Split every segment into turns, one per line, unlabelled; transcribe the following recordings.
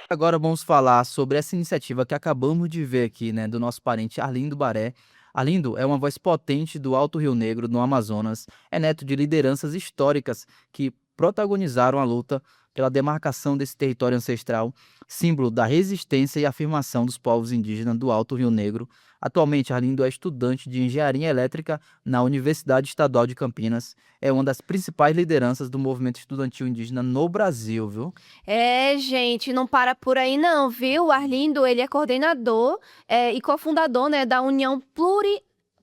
Agora vamos falar sobre essa iniciativa que acabamos de ver aqui, né, do nosso parente Arlindo Baré. Arlindo é uma voz potente do Alto Rio Negro, no Amazonas. É neto de lideranças históricas que protagonizaram a luta pela demarcação desse território ancestral, símbolo da resistência e afirmação dos povos indígenas do Alto Rio Negro. Atualmente, Arlindo é estudante de engenharia elétrica na Universidade Estadual de Campinas. É uma das principais lideranças do movimento estudantil indígena no Brasil, viu?
É, gente, não para por aí não, viu? O Arlindo, ele é coordenador e cofundador, né, da União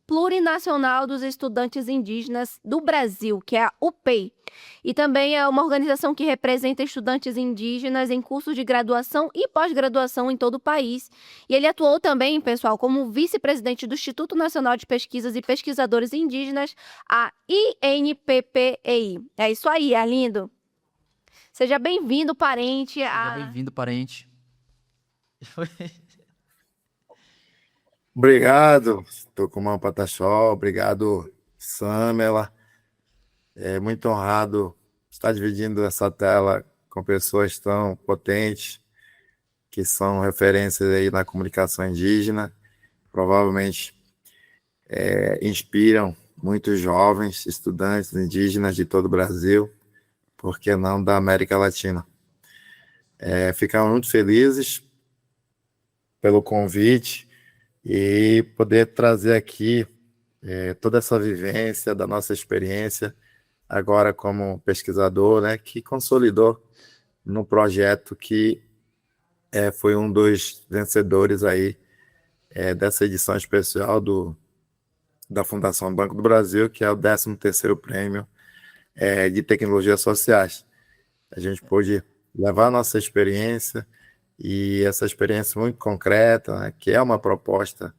Plurinacional dos Estudantes Indígenas do Brasil, que é a UPEI. E também é uma organização que representa estudantes indígenas em cursos de graduação e pós-graduação em todo o país. E ele atuou também, pessoal, como vice-presidente do Instituto Nacional de Pesquisas e Pesquisadores Indígenas, a INPPEI. É isso aí, Arlindo. Seja bem-vindo, parente.
Seja bem-vindo, parente.
Obrigado, Tucumã Pataxó, obrigado, Samela. É muito honrado estar dividindo essa tela com pessoas tão potentes, que são referências aí na comunicação indígena, provavelmente inspiram muitos jovens estudantes indígenas de todo o Brasil, por que não da América Latina. Ficamos muito felizes pelo convite e poder trazer aqui toda essa vivência da nossa experiência agora como pesquisador, né, que consolidou no projeto que foi um dos vencedores aí dessa edição especial da Fundação Banco do Brasil, que é o 13º Prêmio de Tecnologias Sociais. A gente pôde levar a nossa experiência, e essa experiência muito concreta, né, que é uma proposta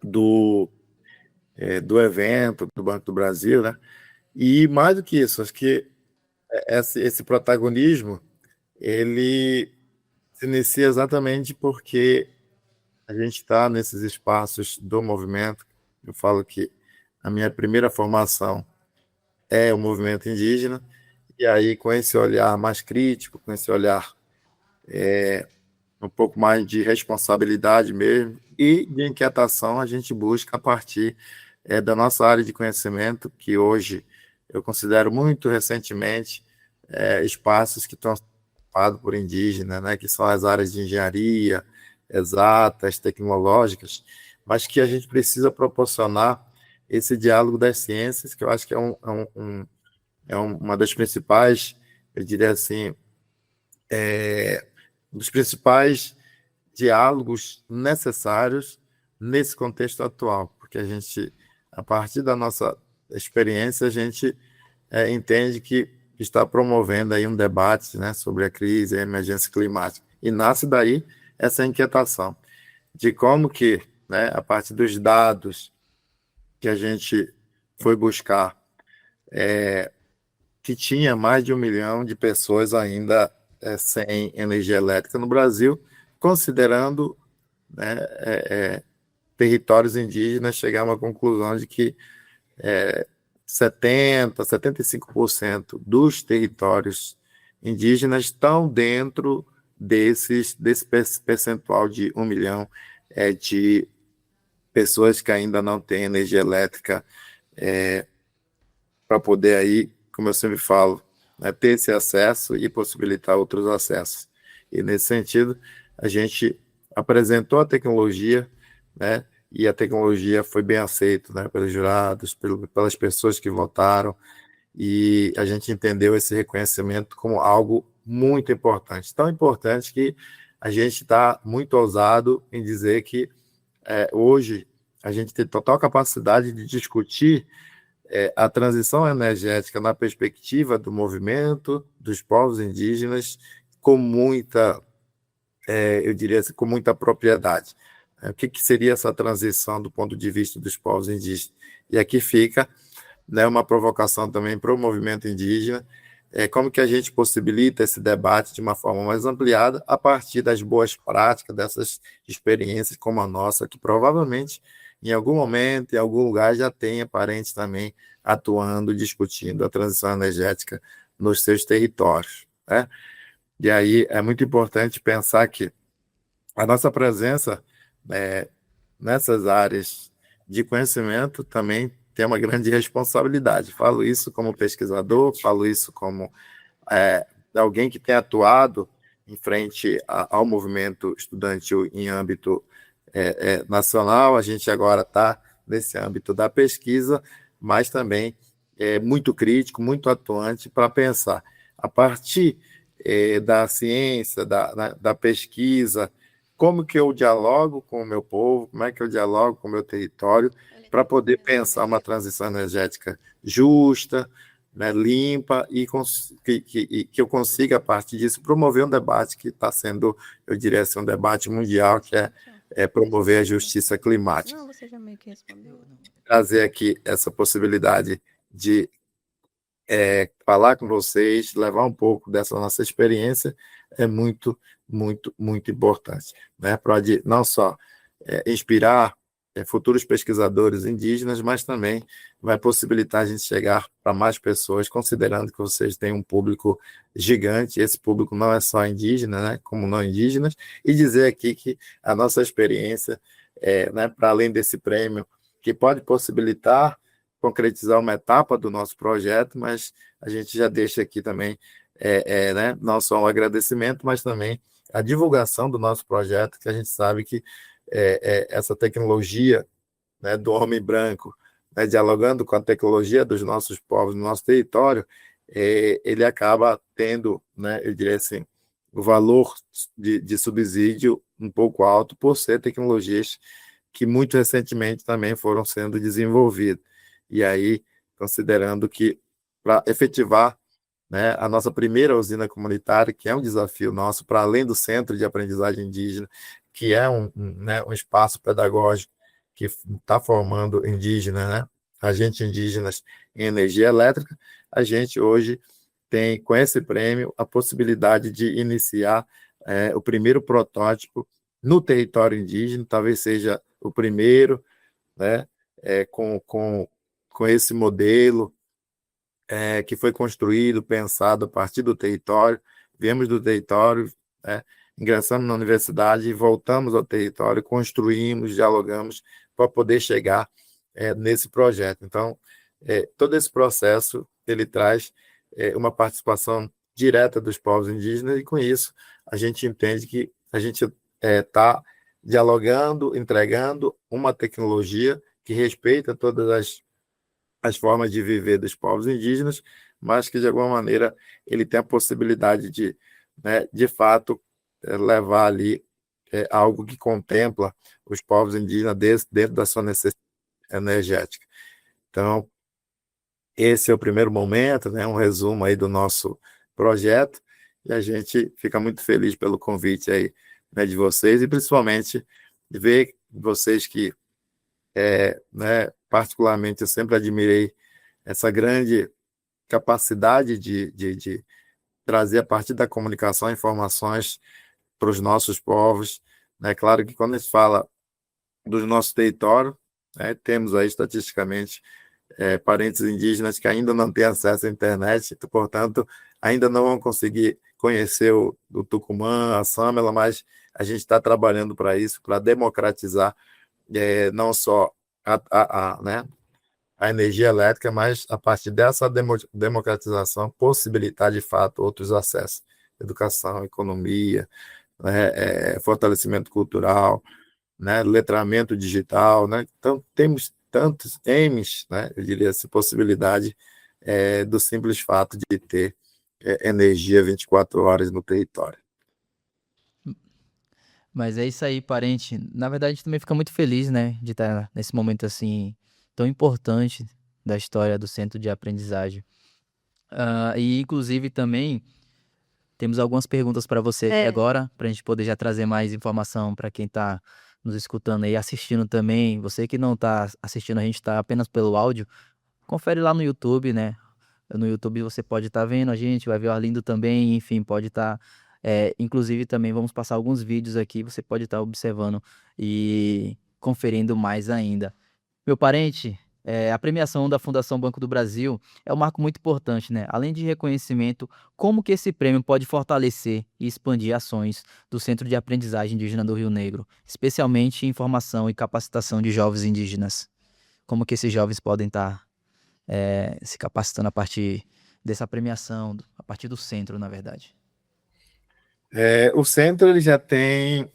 do, do evento do Banco do Brasil, né? E mais do que isso, acho que esse protagonismo ele se inicia exatamente porque a gente está nesses espaços do movimento. Eu falo que a minha primeira formação é o movimento indígena, e aí com esse olhar mais crítico, com esse olhar um pouco mais de responsabilidade mesmo e de inquietação, a gente busca a partir da nossa área de conhecimento, que hoje eu considero muito recentemente espaços que estão ocupados por indígenas, né, que são as áreas de engenharia, exatas, tecnológicas, mas que a gente precisa proporcionar esse diálogo das ciências, que eu acho que uma das principais, eu diria assim, um dos principais diálogos necessários nesse contexto atual, porque a gente, a partir da nossa experiência, a gente entende que está promovendo aí um debate, né, sobre a crise e a emergência climática. E nasce daí essa inquietação de como que, né, a partir dos dados que a gente foi buscar, que tinha mais de 1 milhão de pessoas ainda sem energia elétrica no Brasil, considerando, né, territórios indígenas, chegar a uma conclusão de que 75% dos territórios indígenas estão dentro desse percentual de 1 milhão de pessoas que ainda não têm energia elétrica para poder aí, como eu sempre falo, né, ter esse acesso e possibilitar outros acessos. E nesse sentido, a gente apresentou a tecnologia, né, e a tecnologia foi bem aceita, né, pelos jurados, pelas pessoas que votaram, e a gente entendeu esse reconhecimento como algo muito importante. Tão importante que a gente está muito ousado em dizer que hoje a gente tem total capacidade de discutir a transição energética na perspectiva do movimento dos povos indígenas com muita, eu diria assim, com muita propriedade. O que seria essa transição do ponto de vista dos povos indígenas? E aqui fica, né, uma provocação também para o movimento indígena, como que a gente possibilita esse debate de uma forma mais ampliada a partir das boas práticas, dessas experiências como a nossa, que provavelmente em algum momento, em algum lugar, já tenha parentes também atuando, discutindo a transição energética nos seus territórios, né? E aí é muito importante pensar que a nossa presença é, nessas áreas de conhecimento também tem uma grande responsabilidade. Falo isso como pesquisador, falo isso como é, alguém que tem atuado em frente ao movimento estudantil em âmbito nacional. A gente agora está nesse âmbito da pesquisa, mas também é muito crítico, muito atuante para pensar a partir da ciência, da pesquisa, como que eu dialogo com o meu povo, como é que eu dialogo com o meu território, para poder pensar uma transição energética justa, né, limpa e que eu consiga, a partir disso, promover um debate que está sendo, eu diria assim, um debate mundial, que é promover a justiça climática.
Não, você já meio que respondeu.
Trazer aqui essa possibilidade de falar com vocês, levar um pouco dessa nossa experiência é muito, muito, muito importante, né? Pode não só inspirar futuros pesquisadores indígenas, mas também vai possibilitar a gente chegar para mais pessoas, considerando que vocês têm um público gigante, esse público não é só indígena, né, como não indígenas, e dizer aqui que a nossa experiência, né, para além desse prêmio, que pode possibilitar concretizar uma etapa do nosso projeto, mas a gente já deixa aqui também, né, não só um agradecimento, mas também a divulgação do nosso projeto, que a gente sabe que essa tecnologia, né, do homem branco, né, dialogando com a tecnologia dos nossos povos no nosso território, ele acaba tendo, né, eu diria assim, o valor de subsídio um pouco alto por ser tecnologias que muito recentemente também foram sendo desenvolvidas. E aí, considerando que para efetivar, né, a nossa primeira usina comunitária, que é um desafio nosso, para além do Centro de Aprendizagem Indígena, que é né, um espaço pedagógico que está formando indígenas, né, agentes indígenas em energia elétrica, a gente hoje tem, com esse prêmio, a possibilidade de iniciar o primeiro protótipo no território indígena, talvez seja o primeiro, né, com esse modelo que foi construído, pensado a partir do território. Viemos do território, né, ingressamos na universidade, voltamos ao território, construímos, dialogamos para poder chegar nesse projeto. Então, todo esse processo ele traz uma participação direta dos povos indígenas, e com isso a gente entende que a gente está dialogando, entregando uma tecnologia que respeita todas as formas de viver dos povos indígenas, mas que, de alguma maneira, ele tem a possibilidade de, né, de fato, levar ali algo que contempla os povos indígenas dentro da sua necessidade energética. Então, esse é o primeiro momento, né, um resumo aí do nosso projeto, e a gente fica muito feliz pelo convite aí, né, de vocês, e principalmente de ver vocês que, né, particularmente, eu sempre admirei essa grande capacidade de trazer, a partir da comunicação, informações para os nossos povos. É claro que quando a gente fala do nosso território, né, temos aí estatisticamente parentes indígenas que ainda não têm acesso à internet, portanto, ainda não vão conseguir conhecer o Tucumã, a Sâmela, mas a gente está trabalhando para isso, para democratizar não só né, a energia elétrica, mas a partir dessa democratização possibilitar de fato outros acessos, educação, economia, né, fortalecimento cultural, né, letramento digital, né? Então temos tantos M's, né, eu diria assim, possibilidade do simples fato de ter energia 24 horas no território.
Mas é isso aí, parente. Na verdade, a gente também fica muito feliz, né, de estar nesse momento assim tão importante da história do Centro de Aprendizagem. E inclusive também temos algumas perguntas para você aqui agora, para a gente poder já trazer mais informação para quem está nos escutando e assistindo também. Você que não está assistindo, a gente está apenas pelo áudio, confere lá no YouTube, né? No YouTube você pode estar vendo a gente, vai ver o Arlindo também, enfim, pode estar. Inclusive também vamos passar alguns vídeos aqui, você pode estar observando e conferindo mais ainda. Meu parente, A premiação da Fundação Banco do Brasil é um marco muito importante, né? Além de reconhecimento, como que esse prêmio pode fortalecer e expandir ações do Centro de Aprendizagem Indígena do Rio Negro, especialmente em formação e capacitação de jovens indígenas? Como que esses jovens podem estar se capacitando a partir dessa premiação, a partir do centro, na verdade?
O centro ele já tem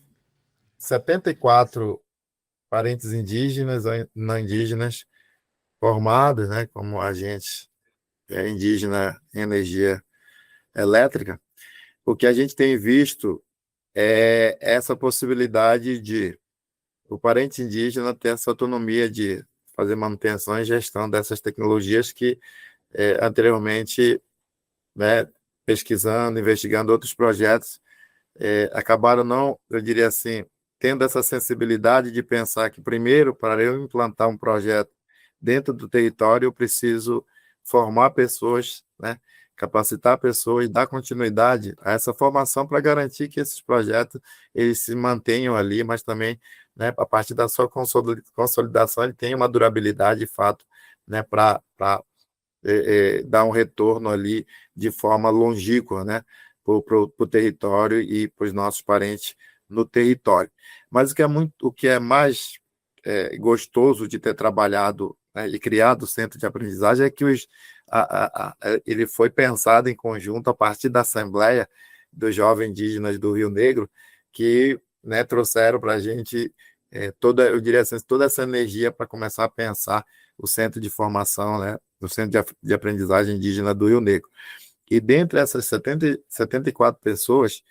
74 parentes indígenas ou não indígenas formados, né, como agentes indígena em energia elétrica. O que a gente tem visto é essa possibilidade de o parente indígena ter essa autonomia de fazer manutenção e gestão dessas tecnologias que anteriormente, né, pesquisando, investigando outros projetos, acabaram não, eu diria assim, tendo essa sensibilidade de pensar que, primeiro, para eu implantar um projeto dentro do território, eu preciso formar pessoas, né, capacitar pessoas, dar continuidade a essa formação para garantir que esses projetos eles se mantenham ali, mas também, né, a partir da sua consolidação, ele tem uma durabilidade, de fato, né, para dar um retorno ali de forma longínqua, né, para o território e para os nossos parentes no território. Mas o que é mais gostoso de ter trabalhado, né, e criado o centro de aprendizagem é que ele foi pensado em conjunto a partir da Assembleia dos Jovens Indígenas do Rio Negro, que, né, trouxeram para a gente eu diria assim, toda essa energia para começar a pensar o centro de formação, né, o centro de aprendizagem indígena do Rio Negro. E dentre essas 74 pessoas,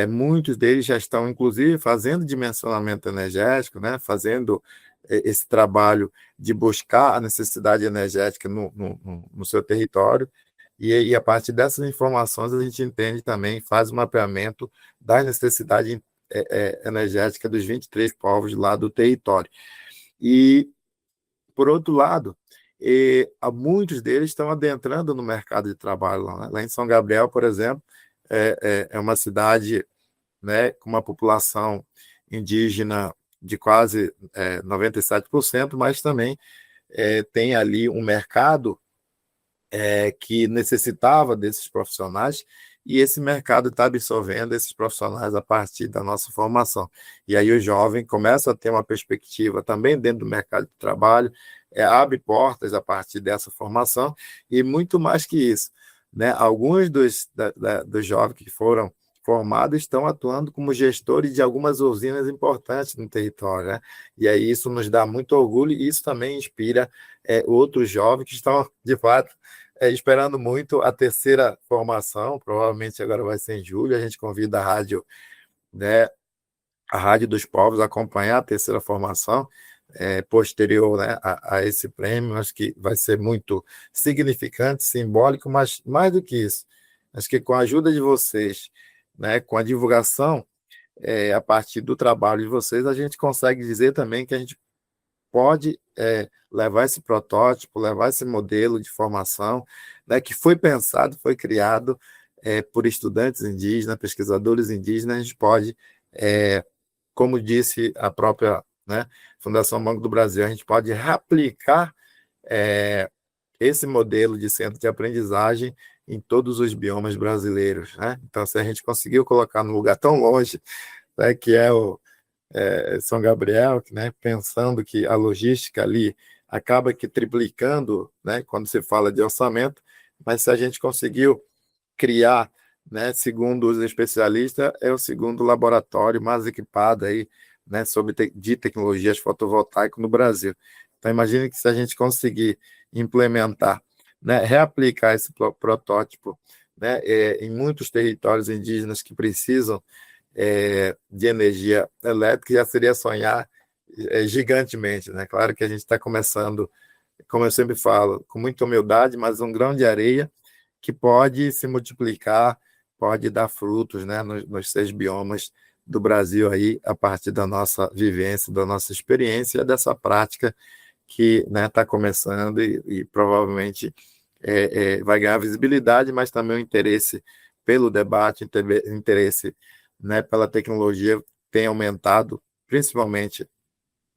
muitos deles já estão, inclusive, fazendo dimensionamento energético, né, fazendo esse trabalho de buscar a necessidade energética no seu território, e a partir dessas informações a gente entende também, faz o mapeamento da necessidade energética dos 23 povos lá do território. E, por outro lado, muitos deles estão adentrando no mercado de trabalho lá, né? Lá em São Gabriel, por exemplo, é uma cidade, né, com uma população indígena de quase 97%, mas também tem ali um mercado que necessitava desses profissionais, e esse mercado está absorvendo esses profissionais a partir da nossa formação. E aí o jovem começa a ter uma perspectiva também dentro do mercado de trabalho, abre portas a partir dessa formação, e muito mais que isso, né? Alguns dos jovens que foram formados estão atuando como gestores de algumas usinas importantes no território, né? E aí isso nos dá muito orgulho, e isso também inspira outros jovens que estão, de fato, esperando muito a terceira formação, provavelmente agora vai ser em julho. A gente convida a rádio, né, a Rádio dos Povos a acompanhar a terceira formação, posterior, né, a esse prêmio. Acho que vai ser muito significante, simbólico, mas mais do que isso, acho que com a ajuda de vocês, né, com a divulgação, a partir do trabalho de vocês, a gente consegue dizer também que a gente pode levar esse protótipo, levar esse modelo de formação, né, que foi pensado, foi criado por estudantes indígenas, pesquisadores indígenas. A gente pode, como disse a própria, né, Fundação Banco do Brasil, a gente pode replicar esse modelo de centro de aprendizagem em todos os biomas brasileiros, né? Então, se a gente conseguiu colocar num lugar tão longe, né, que é São Gabriel, né, pensando que a logística ali acaba que triplicando, né, quando se fala de orçamento, mas se a gente conseguiu criar, né, segundo os especialistas, é o segundo laboratório mais equipado aí, né, de tecnologias fotovoltaicas no Brasil. Então, imagine que se a gente conseguir implementar, né, reaplicar esse protótipo, né, em muitos territórios indígenas que precisam de energia elétrica, já seria sonhar gigantemente, né? Claro que a gente está começando, como eu sempre falo, com muita humildade, mas um grão de areia que pode se multiplicar, pode dar frutos, né, nos 6 biomas do Brasil aí, a partir da nossa vivência, da nossa experiência, dessa prática que, né, está começando e provavelmente vai ganhar visibilidade, mas também o interesse pelo debate, interesse, né, pela tecnologia tem aumentado, principalmente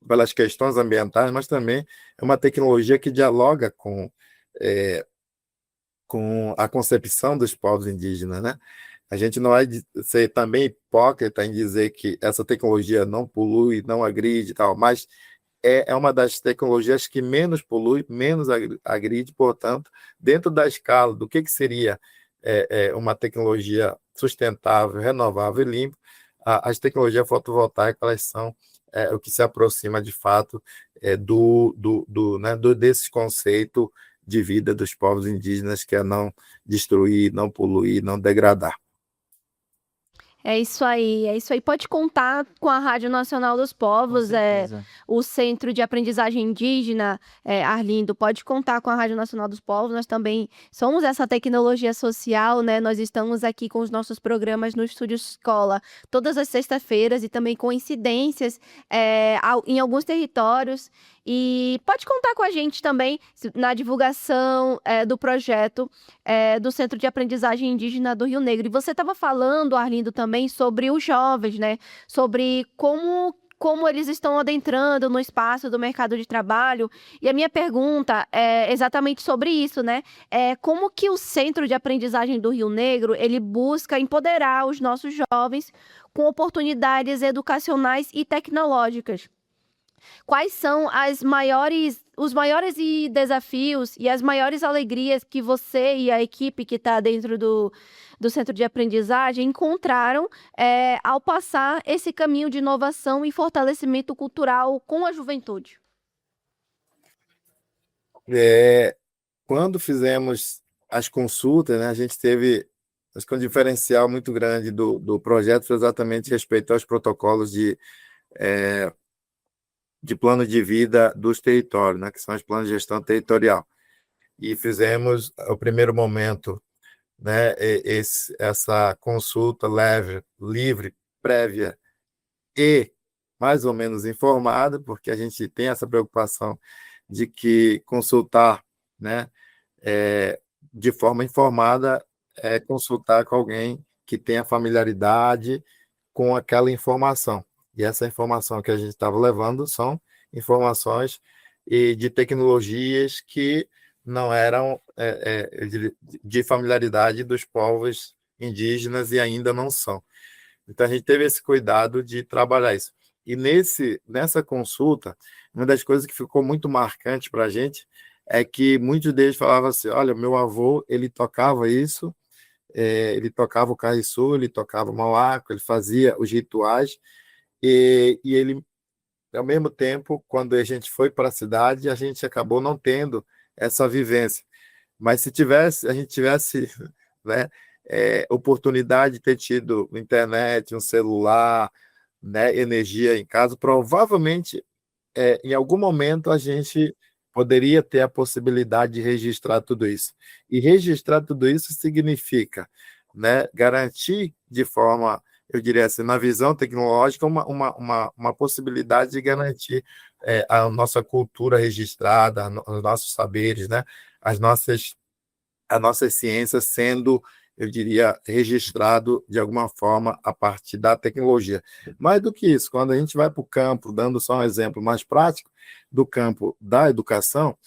pelas questões ambientais, mas também é uma tecnologia que dialoga com a concepção dos povos indígenas, né? A gente não vai ser também hipócrita em dizer que essa tecnologia não polui, não agride e tal, mas é uma das tecnologias que menos polui, menos agride, portanto, dentro da escala do que seria uma tecnologia sustentável, renovável e limpa, as tecnologias fotovoltaicas elas são o que se aproxima de fato desse conceito de vida dos povos indígenas, que é não destruir, não poluir, não degradar.
É isso aí, é isso aí. Pode contar com a Rádio Nacional dos
Com
Povos,
certeza.
o Centro de Aprendizagem Indígena, Arlindo, pode contar com a Rádio Nacional dos Povos. Nós também somos essa tecnologia social, né? Nós estamos aqui com os nossos programas no Estúdio Escola todas as sextas-feiras e também com incidências em alguns territórios. E pode contar com a gente também na divulgação do projeto do Centro de Aprendizagem Indígena do Rio Negro. E você estava falando, Arlindo, também sobre os jovens, né? Sobre como eles estão adentrando no espaço do mercado de trabalho. E a minha pergunta é exatamente sobre isso, né? Como que o Centro de Aprendizagem do Rio Negro, ele busca empoderar os nossos jovens com oportunidades educacionais e tecnológicas? Quais são os maiores desafios e as maiores alegrias que você e a equipe que está dentro do centro de aprendizagem encontraram ao passar esse caminho de inovação e fortalecimento cultural com a juventude?
Quando fizemos as consultas, né, a gente teve, acho que um diferencial muito grande do projeto foi exatamente respeitar os protocolos de plano de vida dos territórios, né, que são os planos de gestão territorial. E fizemos o primeiro momento, né, essa consulta livre, prévia e mais ou menos informada, porque a gente tem essa preocupação de que consultar, né, de forma informada é consultar com alguém que tenha familiaridade com aquela informação. E essa informação que a gente estava levando são informações de tecnologias que não eram de familiaridade dos povos indígenas e ainda não são. Então, a gente teve esse cuidado de trabalhar isso. E nessa consulta, uma das coisas que ficou muito marcante para a gente é que muitos deles falavam assim, olha, meu avô, ele tocava isso, ele tocava o carriço, ele tocava o mauaco, ele fazia os rituais, e ele, ao mesmo tempo, quando a gente foi para a cidade, a gente acabou não tendo essa vivência. Mas se a gente tivesse né, oportunidade de ter tido internet, um celular, né, energia em casa, provavelmente, em algum momento, a gente poderia ter a possibilidade de registrar tudo isso. E registrar tudo isso significa, né, garantir de forma, eu diria assim, na visão tecnológica, uma possibilidade de garantir a nossa cultura registrada, os nossos saberes, né, as nossas ciências sendo, eu diria, registrado de alguma forma a partir da tecnologia. Mais do que isso, quando a gente vai para o campo, dando só um exemplo mais prático do campo da educação,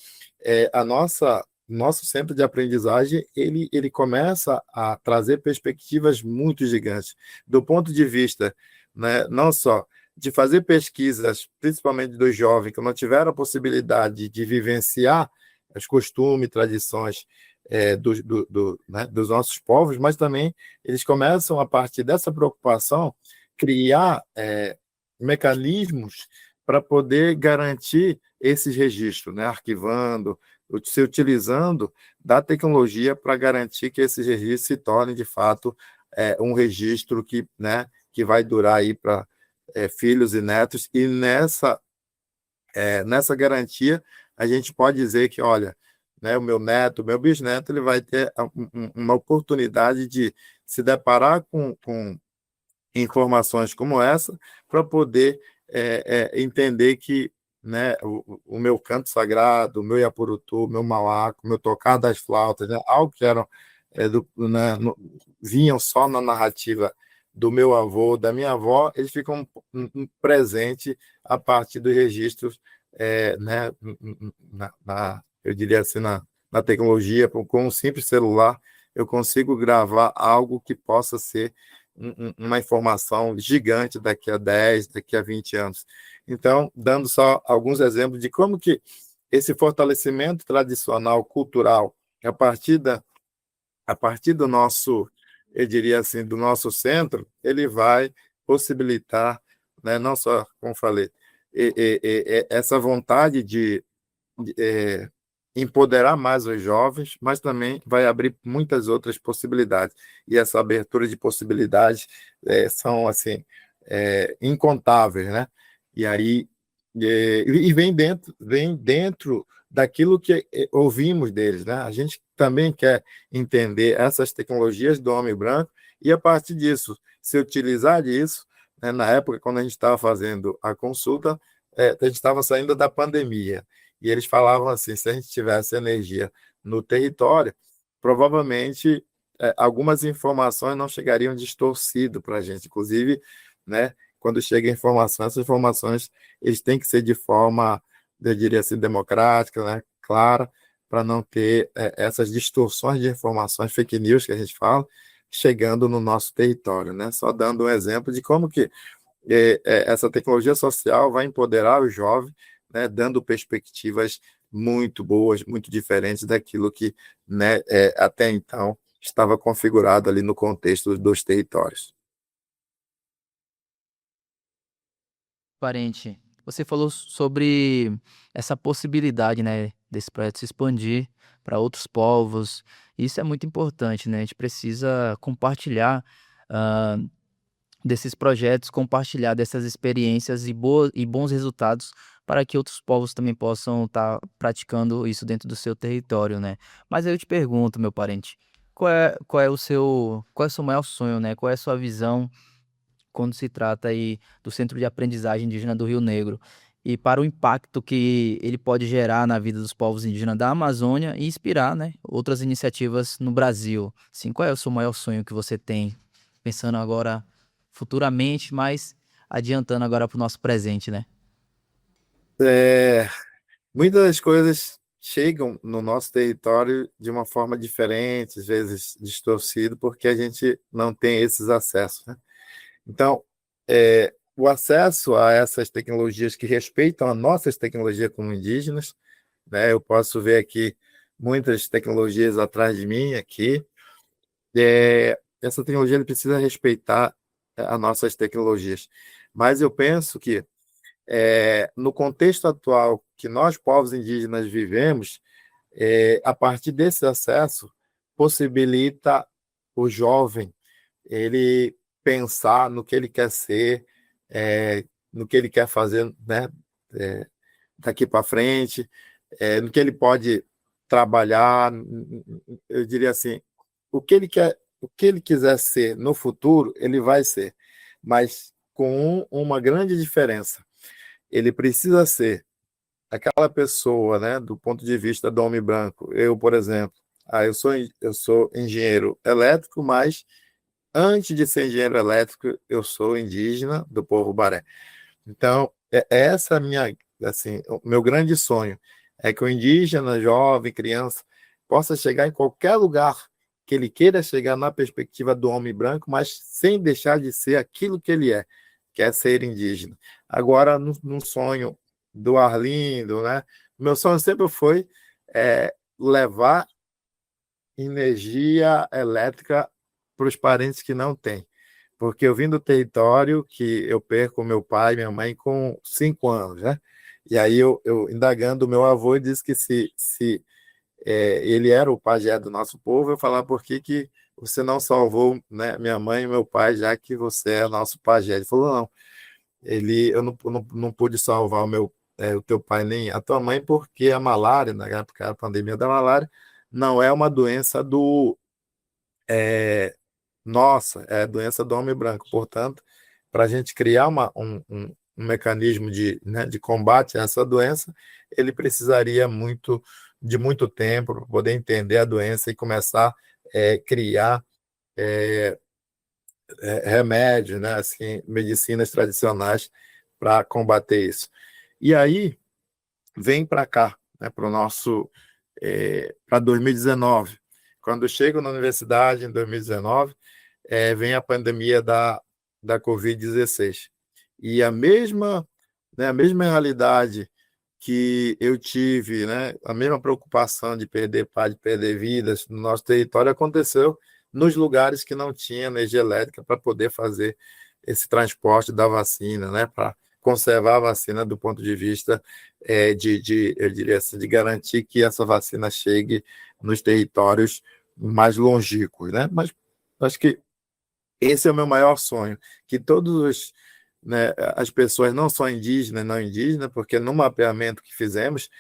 nosso centro de aprendizagem ele começa a trazer perspectivas muito gigantes, do ponto de vista, né, não só de fazer pesquisas, principalmente dos jovens que não tiveram a possibilidade de vivenciar os costumes, tradições né, dos nossos povos, mas também eles começam, a partir dessa preocupação, criar mecanismos para poder garantir esses registros, né, arquivando, se utilizando da tecnologia para garantir que esses registros se tornem, de fato, um registro né, que vai durar aí para filhos e netos, e nessa garantia a gente pode dizer que, olha, né, o meu neto, o meu bisneto, ele vai ter uma oportunidade de se deparar com informações como essa para poder entender que, né, o meu canto sagrado, o meu iapurutu, o meu malaco, o meu tocar das flautas, né, algo que eram vinham só na narrativa do meu avô, da minha avó, eles ficam presentes a partir dos registros, né, eu diria assim, na tecnologia, com um simples celular, eu consigo gravar algo que possa ser uma informação gigante daqui a 10, daqui a 20 anos. Então, dando só alguns exemplos de como que esse fortalecimento tradicional, cultural, a partir a partir do nosso, eu diria assim, do nosso centro, ele vai possibilitar, né, não só, como falei, essa vontade de empoderar mais os jovens, mas também vai abrir muitas outras possibilidades. E essa abertura de possibilidades são assim incontáveis, né? E aí vem dentro daquilo que ouvimos deles, né? A gente também quer entender essas tecnologias do homem branco e a partir disso se utilizar disso, né? Na época quando a gente estava fazendo a consulta, a gente estava saindo da pandemia e eles falavam assim, se a gente tivesse energia no território, provavelmente algumas informações não chegariam distorcido para a gente, inclusive, né? Quando chega a informação, essas informações eles têm que ser de forma, eu diria assim, democrática, né? Clara, para não ter essas distorções de informações, fake news que a gente fala, chegando no nosso território, né? Só dando um exemplo de como que essa tecnologia social vai empoderar o jovem, né? Dando perspectivas muito boas, muito diferentes daquilo que, né, até então estava configurado ali no contexto dos territórios.
Parente, você falou sobre essa possibilidade, né, desse projeto se expandir para outros povos. Isso é muito importante, né? A gente precisa compartilhar ah, desses projetos, compartilhar dessas experiências e bons resultados para que outros povos também possam estar praticando isso dentro do seu território, né? Mas aí eu te pergunto, meu parente, qual é o seu maior sonho, né? Qual é a sua visão quando se trata aí do Centro de Aprendizagem Indígena do Rio Negro e para o impacto que ele pode gerar na vida dos povos indígenas da Amazônia e inspirar, né, outras iniciativas no Brasil. Sim, qual é o seu maior sonho que você tem, pensando agora futuramente, mas adiantando agora para o nosso presente, né?
É, muitas das coisas chegam no nosso território de uma forma diferente, às vezes distorcido, porque a gente não tem esses acessos, né? Então, o acesso a essas tecnologias que respeitam as nossas tecnologias como indígenas, né? Eu posso ver aqui muitas tecnologias atrás de mim aqui. Essa tecnologia ele precisa respeitar as nossas tecnologias. Mas eu penso que no contexto atual que nós, povos indígenas, vivemos, a partir desse acesso, possibilita o jovem ele pensar no que ele quer ser, no que ele quer fazer, né, é, daqui para frente, no que ele pode trabalhar, eu diria assim, o que ele quiser ser no futuro, ele vai ser, mas com uma grande diferença. Ele precisa ser aquela pessoa, né, do ponto de vista do homem branco. Eu, por exemplo, eu sou engenheiro elétrico, mas antes de ser engenheiro elétrico, eu sou indígena do povo Baré. Então, essa a minha, assim, o meu grande sonho é que o indígena, jovem, criança, possa chegar em qualquer lugar que ele queira chegar na perspectiva do homem branco, mas sem deixar de ser aquilo que é ser indígena. Agora, no sonho do Arlindo, né? Meu sonho sempre foi levar energia elétrica para os parentes que não têm. Porque eu vim do território que eu perco meu pai e minha mãe com 5 anos, né? E aí eu indagando o meu avô, ele disse que se ele era o pajé do nosso povo, eu falava por que você não salvou, né, minha mãe e meu pai, já que você é nosso pajé. Ele falou, não, eu não pude salvar o teu pai nem a tua mãe, porque a malária, na época da pandemia da malária, não é uma doença nossa, é doença do homem branco. Portanto, para a gente criar um mecanismo né, de combate a essa doença, ele precisaria de muito tempo para poder entender a doença e começar a criar remédios, né, assim, medicinas tradicionais para combater isso. E aí vem para cá, né, para o nosso para 2019. Quando eu chego na universidade em 2019, vem a pandemia da Covid-16. E a mesma realidade que eu tive, né, a mesma preocupação de perder pai, de perder vidas no nosso território aconteceu nos lugares que não tinha energia elétrica para poder fazer esse transporte da vacina, né, para conservar a vacina do ponto de vista eu diria assim, de garantir que essa vacina chegue nos territórios mais longínquos, né? Mas acho que esse é o meu maior sonho, que todos né, as pessoas não só indígenas, não indígenas, porque no mapeamento que fizemos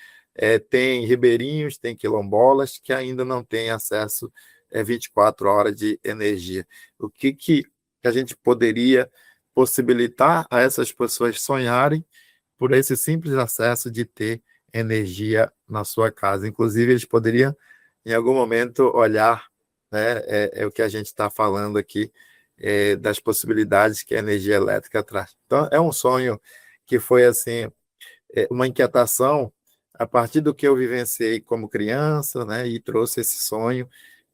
tem ribeirinhos, tem quilombolas que ainda não têm acesso 24 horas de energia. O que a gente poderia possibilitar a essas pessoas sonharem por esse simples acesso de ter energia na sua casa? Inclusive, eles poderiam, em algum momento, olhar, né, o que a gente está falando aqui, das possibilidades que a energia elétrica traz. Então, é um sonho que foi assim uma inquietação a partir do que eu vivenciei como criança, né, e trouxe esse sonho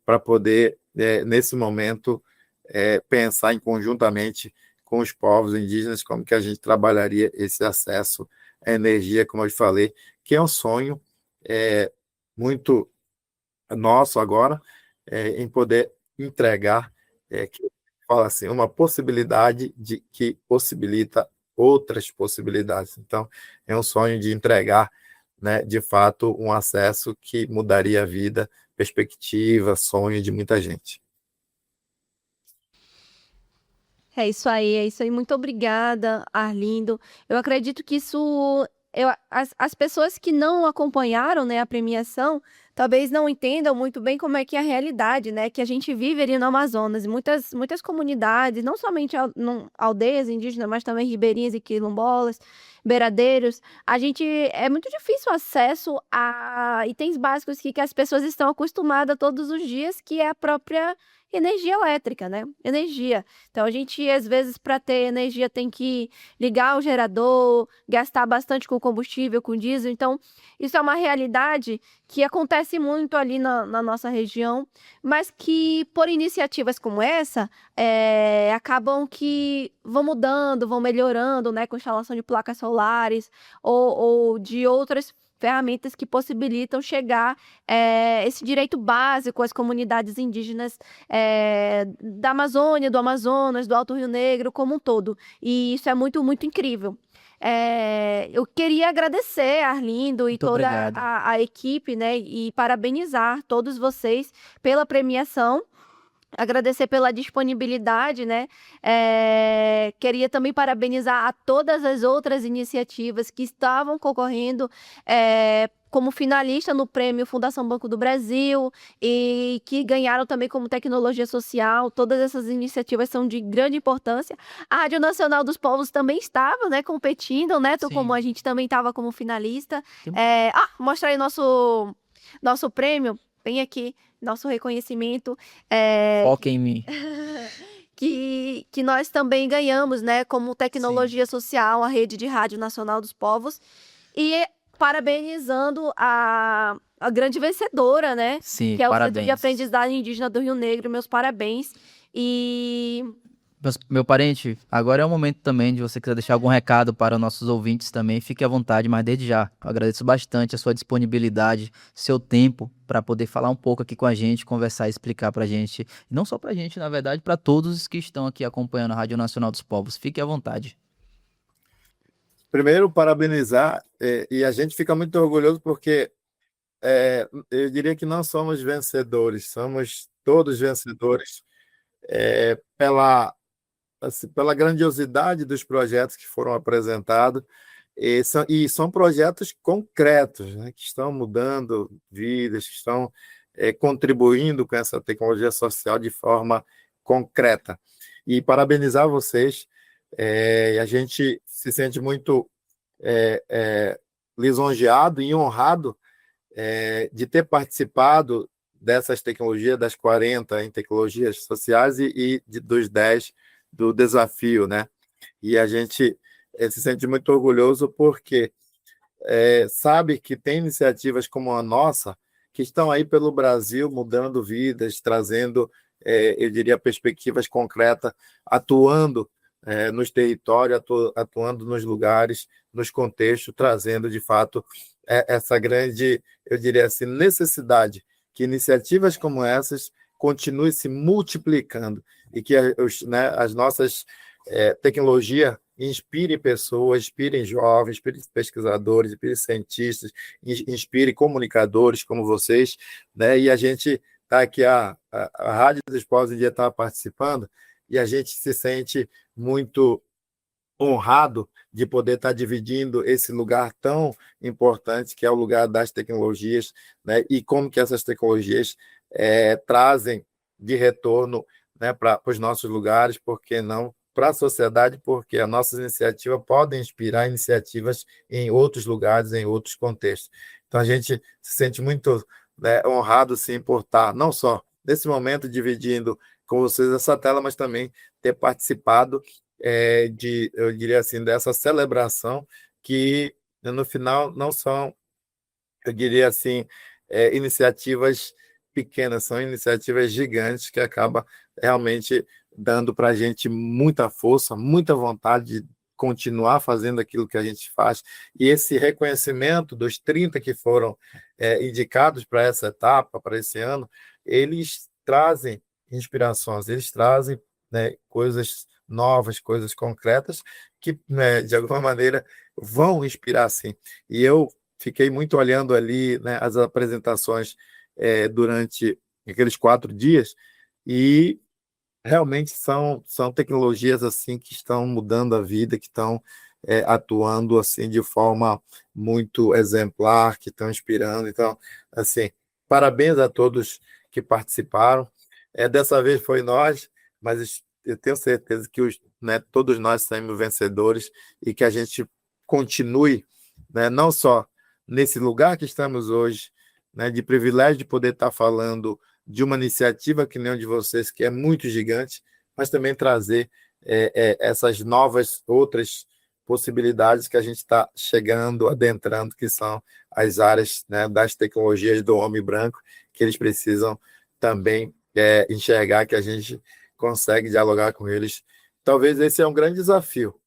para poder, nesse momento, pensar em conjuntamente com os povos indígenas como que a gente trabalharia esse acesso à energia, como eu falei, que é um sonho muito nosso agora, em poder entregar, que fala assim, uma possibilidade que possibilita outras possibilidades. Então, é um sonho de entregar, né, de fato, um acesso que mudaria a vida, perspectiva, sonho de muita gente.
É isso aí, é isso aí. Muito obrigada, Arlindo. Eu acredito que isso. As pessoas que não acompanharam, né, a premiação, talvez não entendam muito bem como é que é a realidade, né, que a gente vive ali no Amazonas. E muitas comunidades, não somente aldeias indígenas, mas também ribeirinhas e quilombolas, beiradeiros. A gente é muito difícil o acesso a itens básicos que as pessoas estão acostumadas todos os dias, que é a própria energia elétrica, né? Energia. Então, a gente, às vezes, para ter energia, tem que ligar o gerador, gastar bastante com combustível, com diesel. Então, isso é uma realidade que acontece muito ali na nossa região, mas que, por iniciativas como essa, acabam que vão mudando, vão melhorando, né? Com instalação de placas solares ou de outras ferramentas que possibilitam chegar esse direito básico às comunidades indígenas da Amazônia, do Amazonas, do Alto Rio Negro como um todo. E isso é muito, muito incrível. Eu queria agradecer a Arlindo e
Muito
toda
obrigado.
a equipe, né, e parabenizar todos vocês pela premiação. Agradecer pela disponibilidade, né? Queria também parabenizar a todas as outras iniciativas que estavam concorrendo como finalista no prêmio Fundação Banco do Brasil e que ganharam também como tecnologia social. Todas essas iniciativas são de grande importância. A Rádio Nacional dos Povos também estava, né, competindo, né? Como
Sim.
a gente também estava como finalista.
Que-
Mostra aí nosso prêmio, bem aqui, nosso reconhecimento.
Foca em mim.
Que nós também ganhamos, né, como
Sim.
tecnologia social, a Rede de Rádio Nacional dos Povos, e parabenizando a grande vencedora, né,
Sim,
que é o Centro de
parabéns.
Aprendizagem Indígena do Rio Negro. Meus parabéns. E
Meu parente, agora é o momento também de você quiser deixar algum recado para nossos ouvintes também, fique à vontade, mas desde já, eu agradeço bastante a sua disponibilidade, seu tempo para poder falar um pouco aqui com a gente, conversar e explicar para a gente, e não só para a gente, na verdade, para todos os que estão aqui acompanhando a Rádio Nacional dos Povos. Fique à vontade.
Primeiro, parabenizar, e a gente fica muito orgulhoso porque eu diria que não somos vencedores, somos todos vencedores pela grandiosidade dos projetos que foram apresentados, e são projetos concretos, né, que estão mudando vidas, que estão contribuindo com essa tecnologia social de forma concreta. E parabenizar vocês, a gente se sente muito lisonjeado e honrado de ter participado dessas tecnologias, das 40 em tecnologias sociais dos 10 do desafio, né? E a gente se sente muito orgulhoso porque sabe que tem iniciativas como a nossa que estão aí pelo Brasil mudando vidas, trazendo, eu diria, perspectivas concretas, atuando nos territórios, atuando nos lugares, nos contextos, trazendo, de fato, essa grande, eu diria assim, necessidade que iniciativas como essas continuem se multiplicando e que as nossas tecnologias inspire pessoas, inspire jovens, inspire pesquisadores, inspire cientistas, inspire comunicadores como vocês, né? E a gente está aqui, a Rádio dos Povos em Dia está participando, e a gente se sente muito honrado de poder estar dividindo esse lugar tão importante que é o lugar das tecnologias, né? E como que essas tecnologias trazem de retorno, né, para os nossos lugares, por que não para a sociedade, porque as nossas iniciativas podem inspirar iniciativas em outros lugares, em outros contextos. Então, a gente se sente muito, né, honrado, sim, por estar, não só nesse momento, dividindo com vocês essa tela, mas também ter participado eu diria assim, dessa celebração que, no final, não são, eu diria assim, iniciativas pequenas, são iniciativas gigantes que acabam realmente dando para a gente muita força, muita vontade de continuar fazendo aquilo que a gente faz. E esse reconhecimento dos 30 que foram indicados para essa etapa, para esse ano, eles trazem inspirações, eles trazem, né, coisas novas, coisas concretas, que, né, de alguma maneira, vão inspirar, sim. E eu fiquei muito olhando ali, né, as apresentações durante aqueles 4 dias, e realmente são tecnologias assim que estão mudando a vida, que estão atuando assim de forma muito exemplar, que estão inspirando. Então, assim, parabéns a todos que participaram. Dessa vez foi nós, mas eu tenho certeza que né, todos nós saímos vencedores e que a gente continue, né, não só nesse lugar que estamos hoje, né, de privilégio de poder estar falando de uma iniciativa que nem a de vocês, que é muito gigante, mas também trazer essas novas outras possibilidades que a gente está chegando, adentrando, que são as áreas, né, das tecnologias do homem branco, que eles precisam também enxergar que a gente consegue dialogar com eles. Talvez esse é um grande desafio,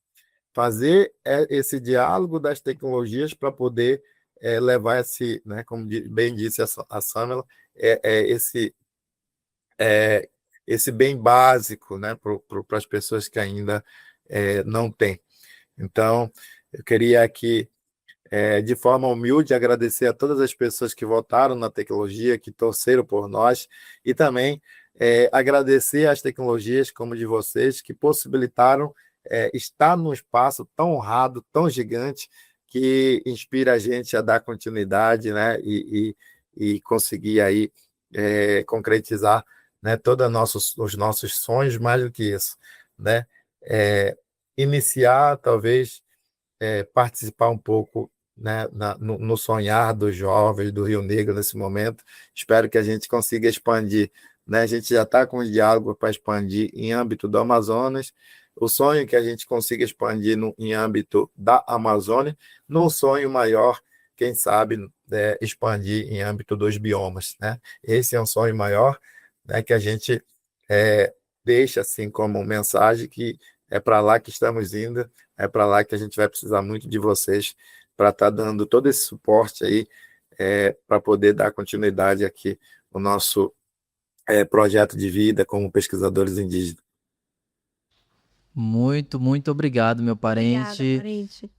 fazer esse diálogo das tecnologias para poder levar esse, né, como bem disse a Samela, esse esse bem básico, né, para as pessoas que ainda não têm. Então, eu queria aqui, de forma humilde, agradecer a todas as pessoas que votaram na tecnologia, que torceram por nós, e também agradecer às tecnologias como de vocês, que possibilitaram estar num espaço tão honrado, tão gigante, que inspira a gente a dar continuidade, né, e conseguir aí concretizar, né, os nossos sonhos, mais do que isso, né, iniciar, talvez, participar um pouco, né, no sonhar dos jovens do Rio Negro nesse momento. Espero que a gente consiga expandir, né? A gente já está com o diálogo para expandir em âmbito do Amazonas. O sonho é que a gente consiga expandir em âmbito da Amazônia, num sonho maior, quem sabe, expandir em âmbito dos biomas, né? Esse é um sonho maior, né, que a gente deixa assim como mensagem que é para lá que estamos indo, é para lá que a gente vai precisar muito de vocês para estar dando todo esse suporte aí, para poder dar continuidade aqui no nosso projeto de vida como pesquisadores indígenas.
Muito, muito obrigado, meu
Obrigada,
parente.
parente.